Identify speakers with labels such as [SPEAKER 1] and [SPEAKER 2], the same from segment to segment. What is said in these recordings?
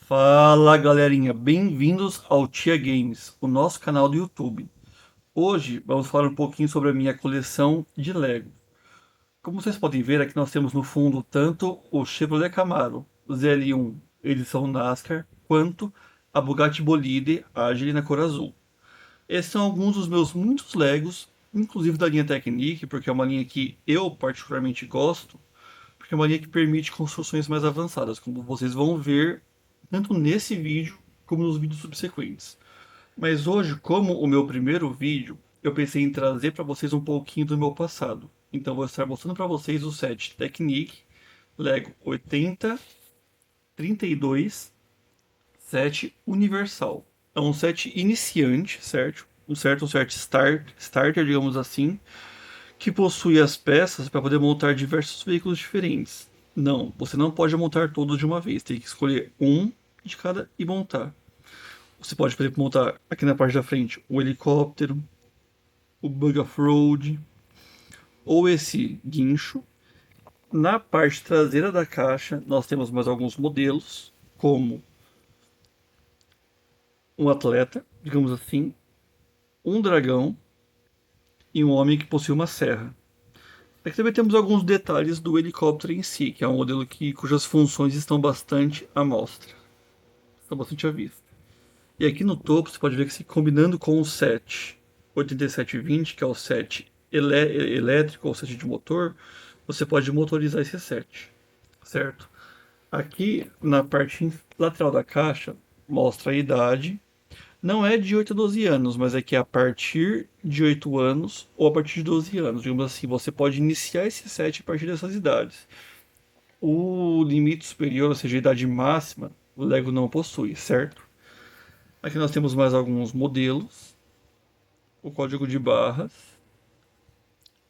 [SPEAKER 1] Fala galerinha, bem-vindos ao Tia Games, o nosso canal do YouTube. Hoje vamos falar um pouquinho sobre a minha coleção de Lego. Como vocês podem ver, aqui nós temos no fundo tanto o Chevrolet Camaro ZL1 edição NASCAR, quanto a Bugatti Bolide Agile na cor azul. Esses são alguns dos meus muitos Legos, inclusive da linha Technic, porque é uma linha que eu particularmente gosto, porque é uma linha que permite construções mais avançadas, como vocês vão ver tanto nesse vídeo como nos vídeos subsequentes. Mas hoje, como o meu primeiro vídeo, eu pensei em trazer para vocês um pouquinho do meu passado. Então vou estar mostrando para vocês o set Technic Lego 8032 set universal. É um set iniciante, certo? Um set starter, digamos assim, que possui as peças para poder montar diversos veículos diferentes. Não, você não pode montar todos de uma vez, tem que escolher um de cada e montar. Você pode, por exemplo, montar aqui na parte da frente o helicóptero, o bug off-road ou esse guincho. Na parte traseira da caixa, nós temos mais alguns modelos, como um atleta, digamos assim, um dragão e um homem que possui uma serra. Aqui também temos alguns detalhes do helicóptero em si, que é um modelo cujas funções estão bastante à mostra, estão bastante à vista. E aqui no topo você pode ver que se combinando com o set 8720, que é o set elétrico ou set de motor, você pode motorizar esse set, certo? Aqui na parte lateral da caixa mostra a idade. Não é de 8 a 12 anos, mas é que a partir de 8 anos ou a partir de 12 anos, digamos assim, você pode iniciar esse set a partir dessas idades. O limite superior, ou seja, a idade máxima, o Lego não possui, certo? Aqui nós temos mais alguns modelos, o código de barras,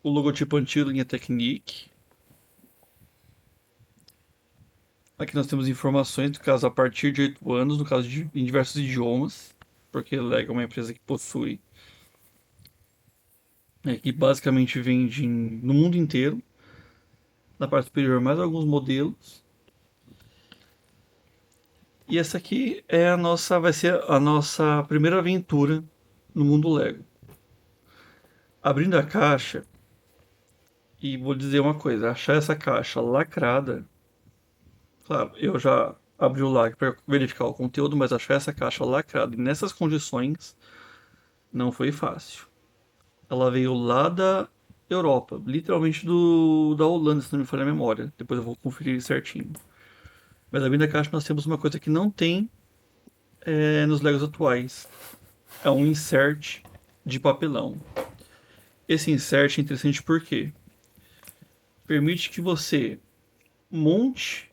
[SPEAKER 1] o logotipo antigo linha Technic. Aqui nós temos informações, no caso, a partir de 8 anos, no caso em diversos idiomas, porque a Lego é uma empresa que possui, que basicamente vende no mundo inteiro. Na parte superior, mais alguns modelos. E essa aqui é vai ser a nossa primeira aventura no mundo Lego. Abrindo a caixa, e vou dizer uma coisa, achar essa caixa lacrada, claro, eu já abri o lacre para verificar o conteúdo, mas achar essa caixa lacrada e nessas condições não foi fácil. Ela veio lá da Europa, literalmente da Holanda, se não me falha a memória. Depois eu vou conferir certinho. Mas abrindo a caixa nós temos uma coisa que não tem nos Legos atuais. É um insert de papelão. Esse insert é interessante porque permite que você monte,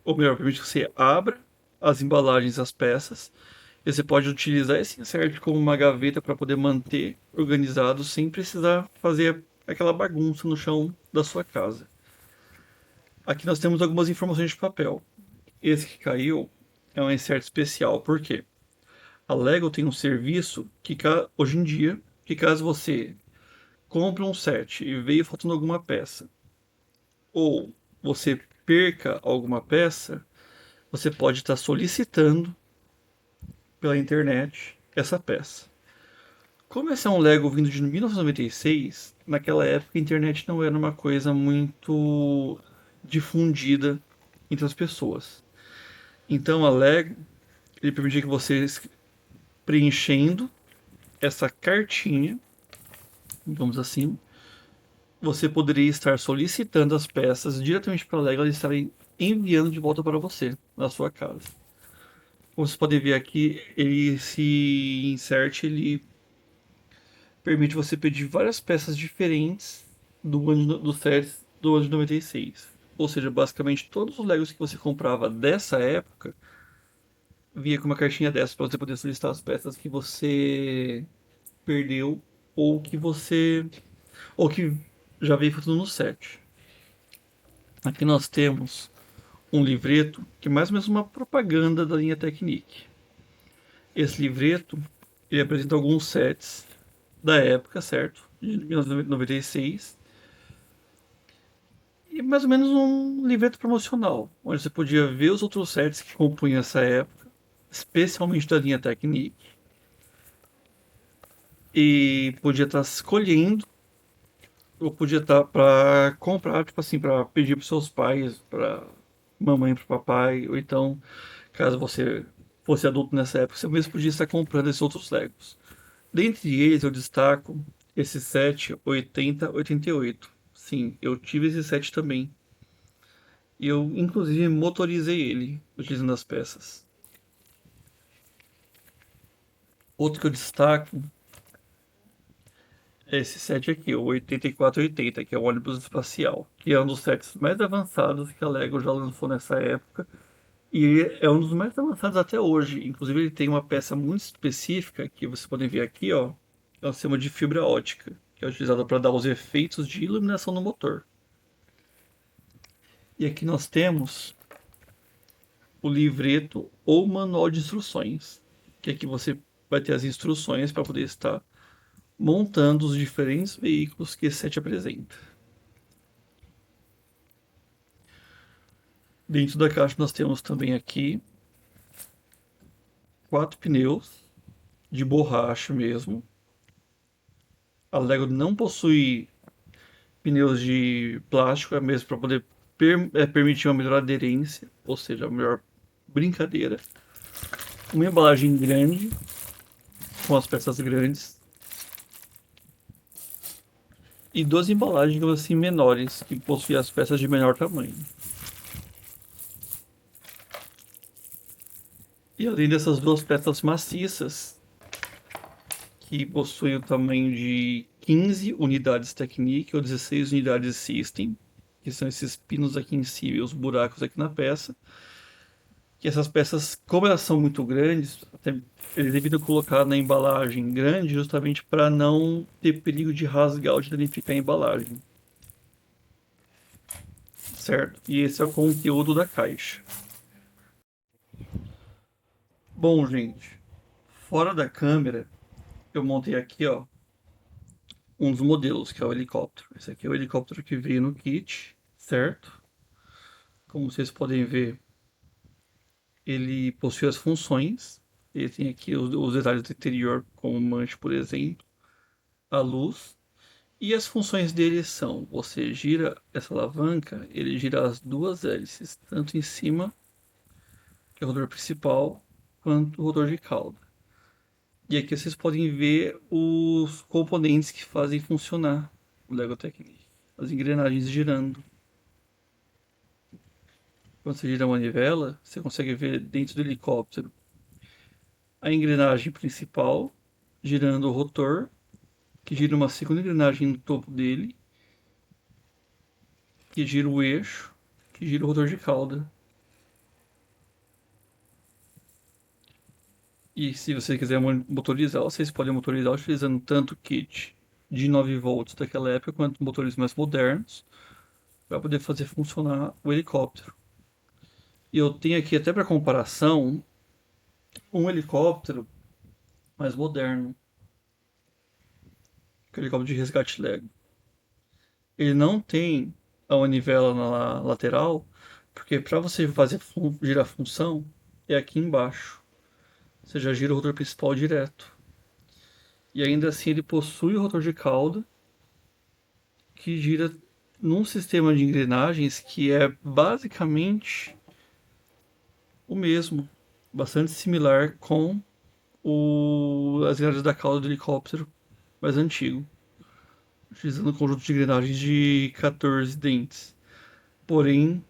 [SPEAKER 1] ou melhor, permite que você abra as embalagens, as peças. E você pode utilizar esse insert como uma gaveta para poder manter organizado sem precisar fazer aquela bagunça no chão da sua casa. Aqui nós temos algumas informações de papel. Esse que caiu é um insert especial, por quê? A Lego tem um serviço que hoje em dia, que caso você compre um set e veio faltando alguma peça, ou você perca alguma peça, você pode estar solicitando pela internet essa peça. Como esse é um Lego vindo de 1996, naquela época a internet não era uma coisa muito difundida entre as pessoas. Então a Lego ele permitia que você preenchendo essa cartinha, vamos assim, você poderia estar solicitando as peças diretamente para a Lego, eles estarem enviando de volta para você, na sua casa. Como vocês podem ver aqui, esse insert ele permite você pedir várias peças diferentes dos sets do ano de 96. Ou seja, basicamente todos os Legos que você comprava dessa época vinha com uma cartinha dessa para você poder solicitar as peças que você perdeu ou que já veio tudo no set. Aqui nós temos um livreto que é mais ou menos uma propaganda da linha Technic. Esse livreto ele apresenta alguns sets da época, certo? De 1996. e mais ou menos um livreto promocional, onde você podia ver os outros sets que compunham essa época, especialmente da linha Technic, e podia estar escolhendo, ou podia estar para comprar, tipo assim, para pedir para seus pais, para mamãe, para papai, ou então, caso você fosse adulto nessa época, você mesmo podia estar comprando esses outros Legos. Dentre eles, eu destaco esse set 8088. Sim, eu tive esse set também. E eu, inclusive, motorizei ele, utilizando as peças. Outro que eu destaco é esse set aqui, o 8480, que é o ônibus espacial, que é um dos sets mais avançados que a Lego já lançou nessa época. E é um dos mais avançados até hoje. Inclusive, ele tem uma peça muito específica, que vocês podem ver aqui, ó. É um sistema de fibra ótica, que é utilizado para dar os efeitos de iluminação no motor. E aqui nós temos o livreto ou manual de instruções, que aqui você vai ter as instruções para poder estar montando os diferentes veículos que esse set apresenta. Dentro da caixa nós temos também aqui 4 pneus de borracha mesmo. A Lego não possui pneus de plástico, é mesmo para poder permitir uma melhor aderência, ou seja, a melhor brincadeira. Uma embalagem grande, com as peças grandes, e duas embalagens assim menores, que possuem as peças de menor tamanho. E além dessas duas peças maciças, que possuem o tamanho de 15 unidades Technic ou 16 unidades System, que são esses pinos aqui em cima e os buracos aqui na peça, que essas peças, como elas são muito grandes, até eles devem colocar na embalagem grande justamente para não ter perigo de rasgar ou de danificar a embalagem. Certo? E esse é o conteúdo da caixa. Bom, gente, fora da câmera, eu montei aqui, ó, um dos modelos, que é o helicóptero. Esse aqui é o helicóptero que veio no kit, certo? Como vocês podem ver, ele possui as funções. Ele tem aqui os detalhes do interior, como manche, por exemplo, a luz. E as funções dele são: você gira essa alavanca, ele gira as duas hélices, tanto em cima, que é o rotor principal, quanto o rotor de cauda. E aqui vocês podem ver os componentes que fazem funcionar o Lego Technic. As engrenagens girando. Quando você gira a manivela, você consegue ver dentro do helicóptero a engrenagem principal girando o rotor, que gira uma segunda engrenagem no topo dele, que gira o eixo, que gira o rotor de cauda. E se você quiser motorizar, vocês podem motorizar utilizando tanto o kit de 9 volts daquela época, quanto motores mais modernos, para poder fazer funcionar o helicóptero. E eu tenho aqui até para comparação um helicóptero mais moderno, que é o helicóptero de resgate Lego. Ele não tem a manivela na lateral, porque para você fazer girar a função é aqui embaixo. Você já gira o rotor principal direto. E ainda assim ele possui o rotor de cauda, que gira num sistema de engrenagens que é basicamente o mesmo, bastante similar com as engrenagens da cauda do helicóptero mais antigo, utilizando um conjunto de engrenagens de 14 dentes, porém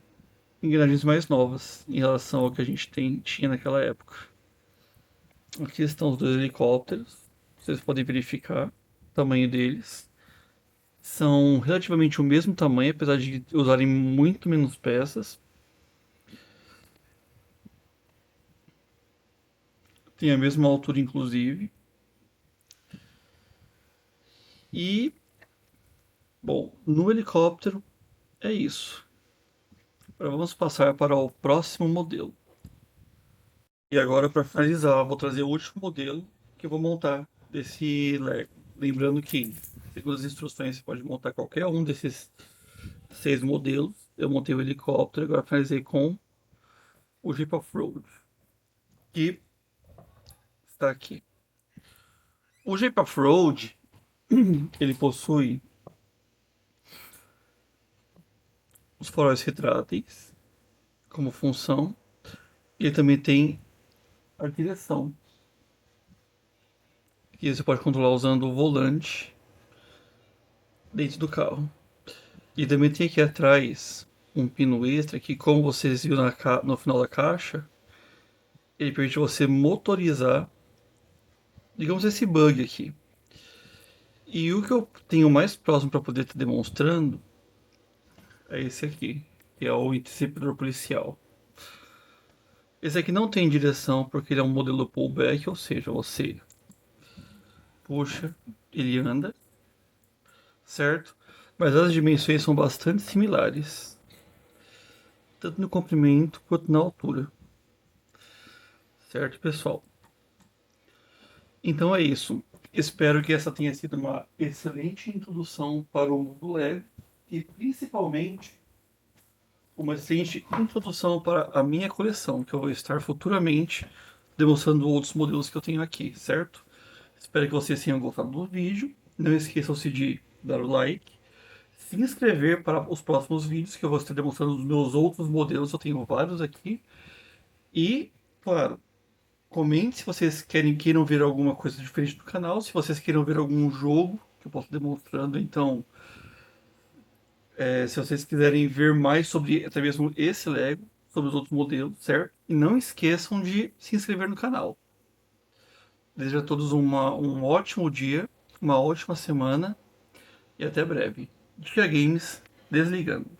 [SPEAKER 1] engrenagens mais novas em relação ao que a gente tinha naquela época. Aqui estão os dois helicópteros, vocês podem verificar o tamanho deles. São relativamente o mesmo tamanho, apesar de usarem muito menos peças. Tem a mesma altura, inclusive. E, bom, no helicóptero é isso. Agora vamos passar para o próximo modelo. E agora, para finalizar, vou trazer o último modelo que eu vou montar desse Lego. Lembrando que, segundo as instruções, você pode montar qualquer um desses 6 modelos. Eu montei o helicóptero, agora finalizei com o Jeep Off-Road, que está aqui. O Jeep Off-Road, ele possui os faróis retráteis como função. E ele também tem a direção, que você pode controlar usando o volante dentro do carro. E também tem aqui atrás um pino extra que, como vocês viram no final da caixa, ele permite você motorizar, digamos, esse bug aqui. E o que eu tenho mais próximo para poder estar demonstrando é esse aqui, que é o interceptor policial. Esse aqui não tem direção porque ele é um modelo pullback, ou seja, você puxa, ele anda, certo? Mas as dimensões são bastante similares, tanto no comprimento quanto na altura, certo, pessoal? Então é isso. Espero que essa tenha sido uma excelente introdução para o mundo Lego e principalmente uma excelente introdução para a minha coleção, que eu vou estar futuramente demonstrando outros modelos que eu tenho aqui, certo? Espero que vocês tenham gostado do vídeo. Não esqueçam-se de dar o like, se inscrever para os próximos vídeos que eu vou estar demonstrando os meus outros modelos. Eu tenho vários aqui. E, claro, comente se vocês queiram ver alguma coisa diferente do canal, se vocês queiram ver algum jogo que eu posso demonstrando. Então, se vocês quiserem ver mais sobre até mesmo esse Lego, sobre os outros modelos, certo? E não esqueçam de se inscrever no canal. Desejo a todos um ótimo dia, uma ótima semana e até breve. Dica Games desligando.